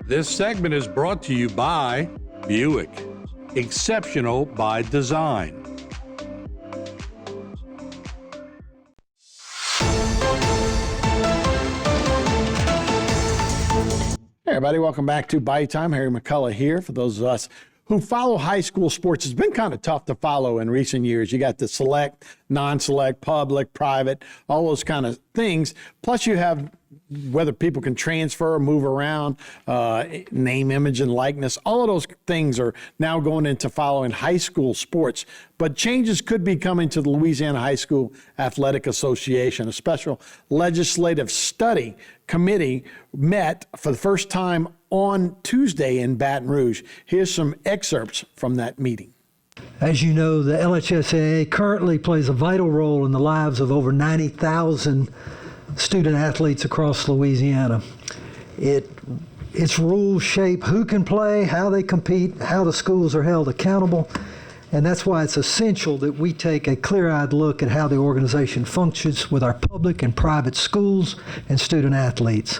This segment is brought to you by Buick, exceptional by design. Hey everybody, welcome back to Bayou Time. Harry McCullough here. For those of us who follow high school sports, it's been kind of tough to follow in recent years. You got the select, non-select, public, private, all those kind of things. Plus you have whether people can transfer or move around, name, image, and likeness. All of those things are now going into following high school sports. But changes could be coming to the Louisiana High School Athletic Association. A special legislative study committee met for the first time on Tuesday in Baton Rouge. Here's some excerpts from that meeting. As you know, the LHSAA currently plays a vital role in the lives of over 90,000 student athletes across Louisiana. Its rules shape who can play, how they compete, how the schools are held accountable, and that's why it's essential that we take a clear-eyed look at how the organization functions with our public and private schools and student athletes.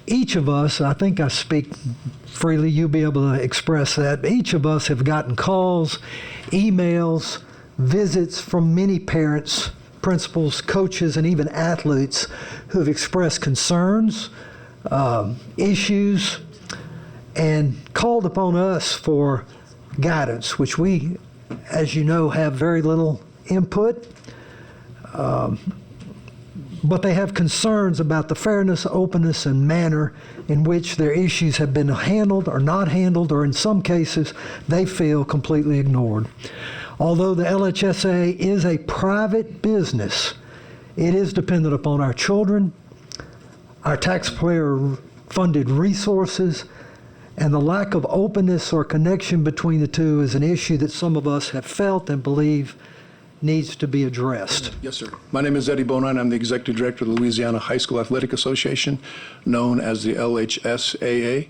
Each of us, I think I speak freely, you'll be able to express that, each of us have gotten calls, emails, visits from many parents, principals, coaches, and even athletes who have expressed concerns, issues, and called upon us for guidance, which we, as you know, have very little input. But they have concerns about the fairness, openness, and manner in which their issues have been handled or not handled, or in some cases, they feel completely ignored. Although the LHSAA is a private business, it is dependent upon our children, our taxpayer-funded resources, and the lack of openness or connection between the two is an issue that some of us have felt and believe needs to be addressed. Yes, sir. My name is Eddie Bonine. I'm the Executive Director of the Louisiana High School Athletic Association, known as the LHSAA.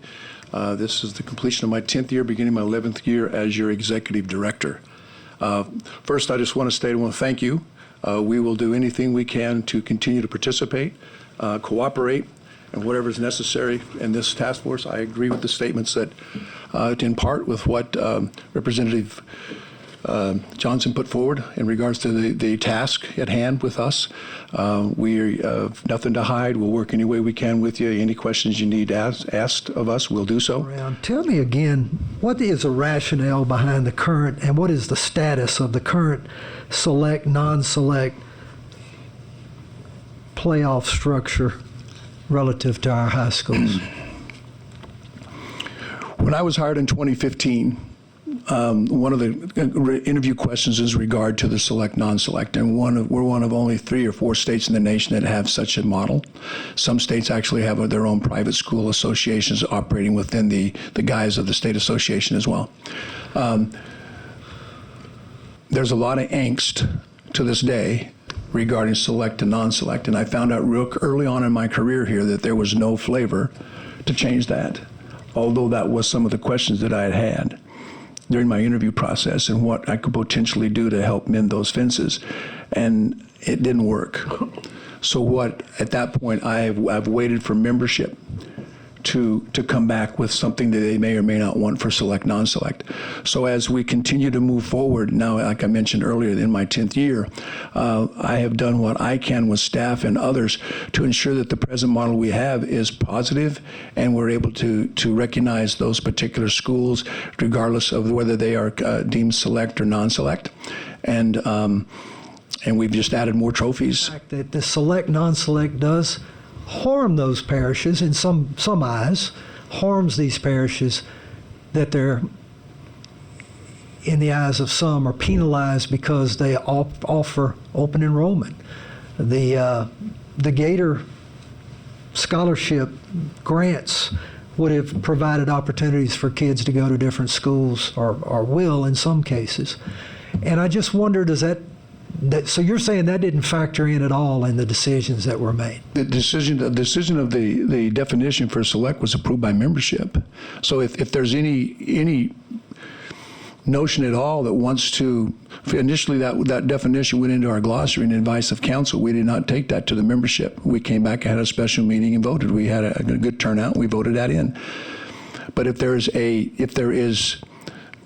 This is the completion of my 10th year, beginning my 11th year as your Executive Director. First, I just want to state I want to thank you. We will do anything we can to continue to participate, cooperate, and whatever is necessary in this task force. I agree with the statements that, in part, with what Representative Johnson put forward in regards to the task at hand with us. We have nothing to hide. We'll work any way we can with you. Any questions you need asked of us, we'll do so. Tell me again, what is the rationale behind the current, and what is the status of the current select, non-select playoff structure relative to our high schools? When I was hired in 2015, one of the interview questions is regard to the select, non-select, and we're one of only 3 or 4 states in the nation that have such a model. Some states actually have their own private school associations operating within the guise of the state association as well. There's a lot of angst to this day regarding select and non-select, and I found out real early on in my career here that there was no flavor to change that, although that was some of the questions that I had during my interview process and what I could potentially do to help mend those fences, and it didn't work. So at that point, I've waited for membership to come back with something that they may or may not want for select, non-select. So as we continue to move forward, now, like I mentioned earlier, in my 10th year, I have done what I can with staff and others to ensure that the present model we have is positive, and we're able to recognize those particular schools, regardless of whether they are deemed select or non-select. And we've just added more trophies. The fact that the select, non-select does harm those parishes, in some eyes, harms these parishes, that they're, in the eyes of some, are penalized because they offer open enrollment. The Gator scholarship grants would have provided opportunities for kids to go to different schools, or will in some cases. And I just wonder, so you're saying that didn't factor in at all in the decisions that were made? The decision of the definition for select was approved by membership. So if there's any notion at all that wants to, initially that definition went into our glossary and advice of counsel. We did not take that to the membership. We came back, had a special meeting and voted. We had a good turnout. We voted that in. But if there is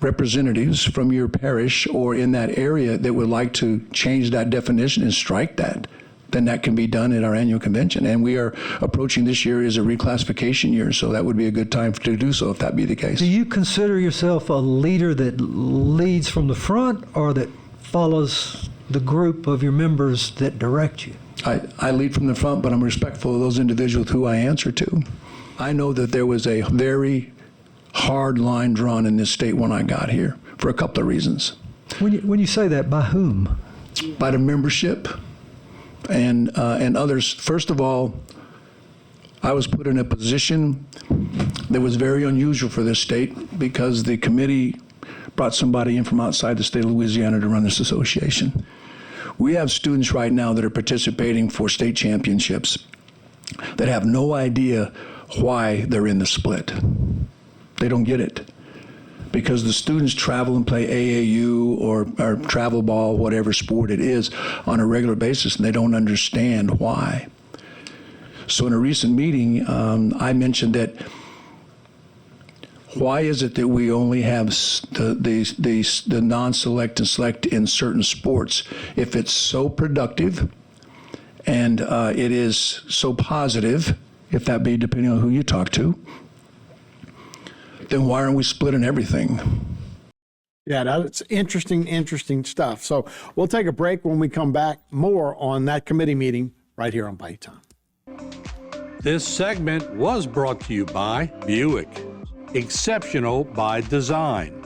representatives from your parish or in that area that would like to change that definition and strike that, then that can be done at our annual convention. And we are approaching this year as a reclassification year, so that would be a good time to do so if that be the case. Do you consider yourself a leader that leads from the front or that follows the group of your members that direct you? I lead from the front, but I'm respectful of those individuals who I answer to. I know that there was a very hard line drawn in this state when I got here for a couple of reasons. When you say that, by whom? By the membership and others. First of all, I was put in a position that was very unusual for this state because the committee brought somebody in from outside the state of Louisiana to run this association. We have students right now that are participating for state championships that have no idea why they're in the split. They don't get it. Because the students travel and play AAU or travel ball, whatever sport it is, on a regular basis, and they don't understand why. So in a recent meeting, I mentioned that why is it that we only have the non-select and select in certain sports if it's so productive and it is so positive, if that be depending on who you talk to, then why aren't we splitting everything? Yeah, that's interesting stuff. So we'll take a break. When we come back, more on that committee meeting right here on Bayou Time. This segment was brought to you by Buick, exceptional by design.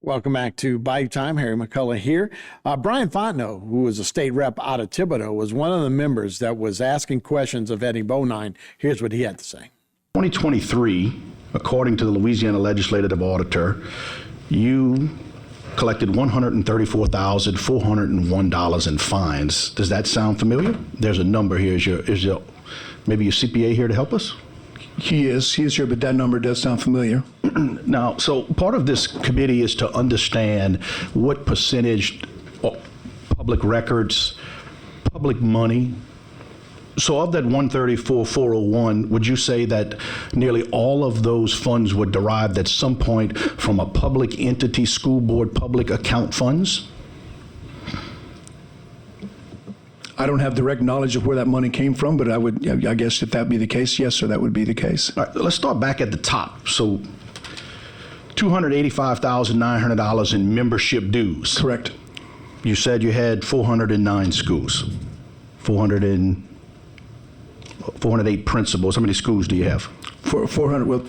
Welcome back to Bayou Time. Harry McCullough here. Brian Fontenot, who was a state rep out of Thibodaux, was one of the members that was asking questions of Eddie Bonine. Here's what he had to say. 2023, according to the Louisiana Legislative Auditor, you collected $134,401 in fines. Does that sound familiar? There's a number here. Is your maybe your CPA here to help us? He is here, but that number does sound familiar. Now, so part of this committee is to understand what percentage of public records, public money. So of that 134,401, would you say that nearly all of those funds were derived at some point from a public entity, school board, public account funds? I don't have direct knowledge of where that money came from, but I guess if that be the case, yes, sir, that would be the case. All right, let's start back at the top. So $285,900 in membership dues. Correct. You said you had 409 schools, 408 principals. How many schools do you have? 400, well,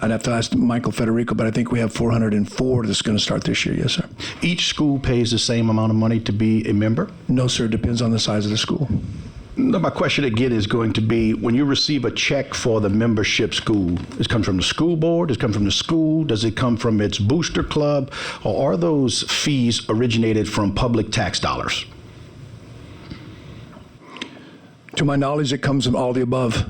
I'd have to ask Michael Federico, but I think we have 404 that's going to start this year, yes, sir. Each school pays the same amount of money to be a member? No, sir, it depends on the size of the school. No, my question again is going to be, when you receive a check for the membership school, does it come from the school board, does it come from the school, does it come from its booster club, or are those fees originated from public tax dollars? To my knowledge, it comes from all the above.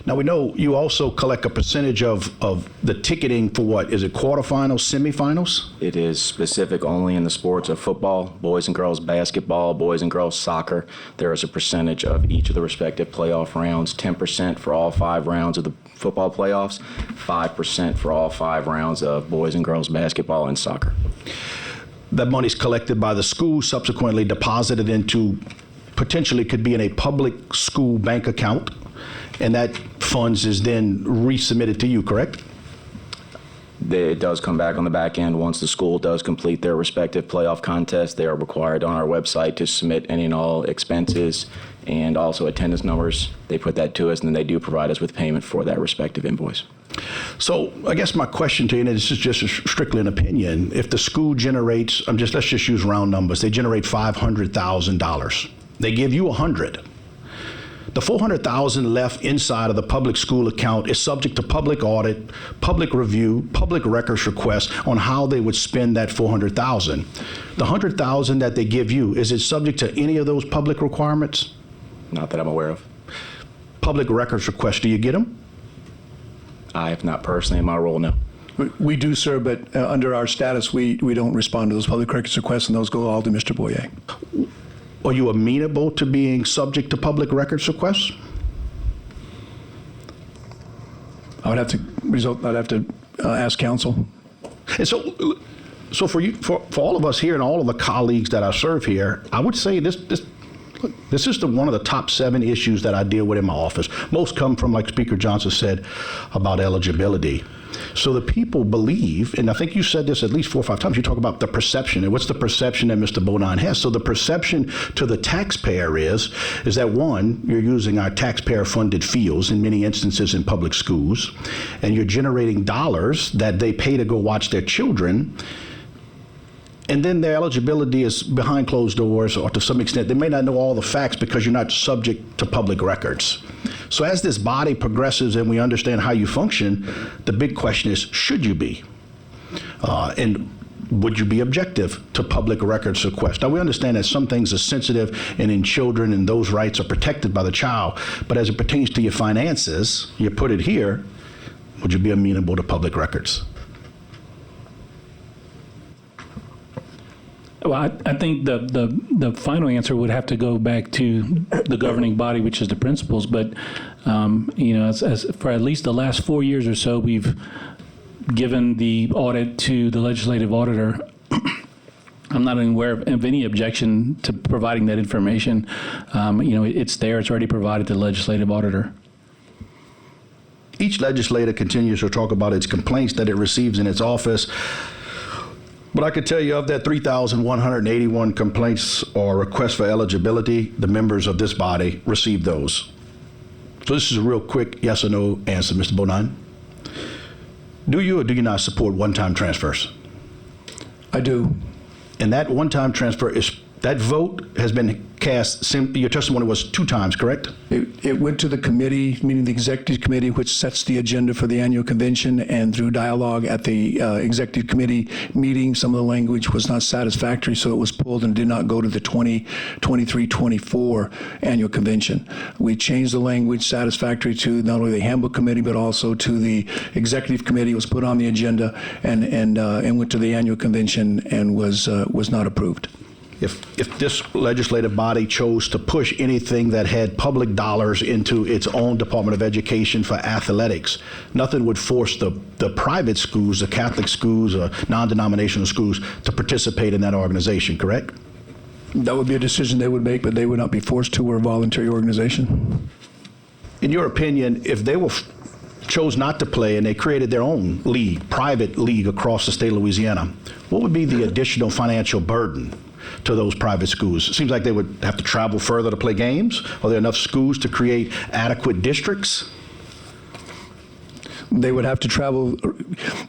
Now, we know you also collect a percentage of the ticketing for what? Is it quarterfinals, semifinals? It is specific only in the sports of football, boys and girls basketball, boys and girls soccer. There is a percentage of each of the respective playoff rounds, 10% for all 5 rounds of the football playoffs, 5% for all 5 rounds of boys and girls basketball and soccer. That money's collected by the school, subsequently deposited into, potentially could be in a public school bank account, and that funds is then resubmitted to you, correct? It does come back on the back end. Once the school does complete their respective playoff contests, they are required on our website to submit any and all expenses and also attendance numbers. They put that to us, and then they do provide us with payment for that respective invoice. So I guess my question to you, and this is just strictly an opinion, if the school generates, let's just use round numbers, they generate $500,000. They give you 100. The $400,000 left inside of the public school account is subject to public audit, public review, public records request on how they would spend that $400,000. The $100,000 that they give you, is it subject to any of those public requirements? Not that I'm aware of. Public records requests, do you get them? I have not personally in my role, no. We do, sir, but under our status, we don't respond to those public records requests, and those go all to Mr. Boyer. Are you amenable to being subject to public records requests? I'd have to ask counsel. And so for you, for all of us here and all of the colleagues that I serve here, I would say this is one of the top 7 issues that I deal with in my office. Most come from, like Speaker Johnson said, about eligibility. So the people believe, and I think you said this at least 4 or 5 times, you talk about the perception, and what's the perception that Mr. Bodine has? So the perception to the taxpayer is that, one, you're using our taxpayer-funded fields in many instances in public schools, and you're generating dollars that they pay to go watch their children, and then their eligibility is behind closed doors, or to some extent, they may not know all the facts because you're not subject to public records. So as this body progresses and we understand how you function, the big question is, should you be? And would you be objective to public records requests? Now, we understand that some things are sensitive and in children, and those rights are protected by the child. But as it pertains to your finances, you put it here, would you be amenable to public records? Well, I think the final answer would have to go back to the governing body, which is the principals. But as for at least the last 4 years or so, we've given the audit to the legislative auditor. I'm not aware of any objection to providing that information. It's there; it's already provided to the legislative auditor. Each legislator continues to talk about its complaints that it receives in its office. But I could tell you, of that 3,181 complaints or requests for eligibility, the members of this body received those. So this is a real quick yes or no answer, Mr. Bodine. Do you or do you not support one-time transfers? I do. And that one-time transfer that vote has been cast, your testimony was 2 times, correct? It went to the committee, meaning the executive committee, which sets the agenda for the annual convention, and through dialogue at the executive committee meeting, some of the language was not satisfactory, so it was pulled and did not go to the 2023-24 annual convention. We changed the language satisfactory to not only the handbook committee, but also to the executive committee. It was put on the agenda and went to the annual convention and was not approved. If this legislative body chose to push anything that had public dollars into its own Department of Education for athletics, nothing would force the private schools, the Catholic schools, or non-denominational schools to participate in that organization, correct? That would be a decision they would make, but they would not be forced to. We're a voluntary organization. In your opinion, if they chose not to play and they created their own league, private league across the state of Louisiana, what would be the additional financial burden to those private schools? It seems like they would have to travel further to play games. Are there enough schools to create adequate districts? They would have to travel.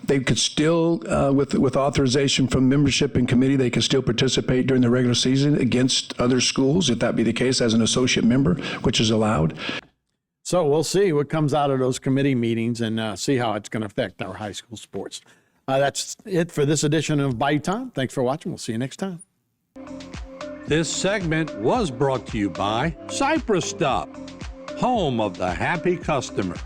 They could still, with authorization from membership and committee, they could still participate during the regular season against other schools, if that be the case, as an associate member, which is allowed. So we'll see what comes out of those committee meetings and see how it's going to affect our high school sports. That's it for this edition of Bayou Time. Thanks for watching. We'll see you next time. This segment was brought to you by Cypress Stop, home of the happy customer.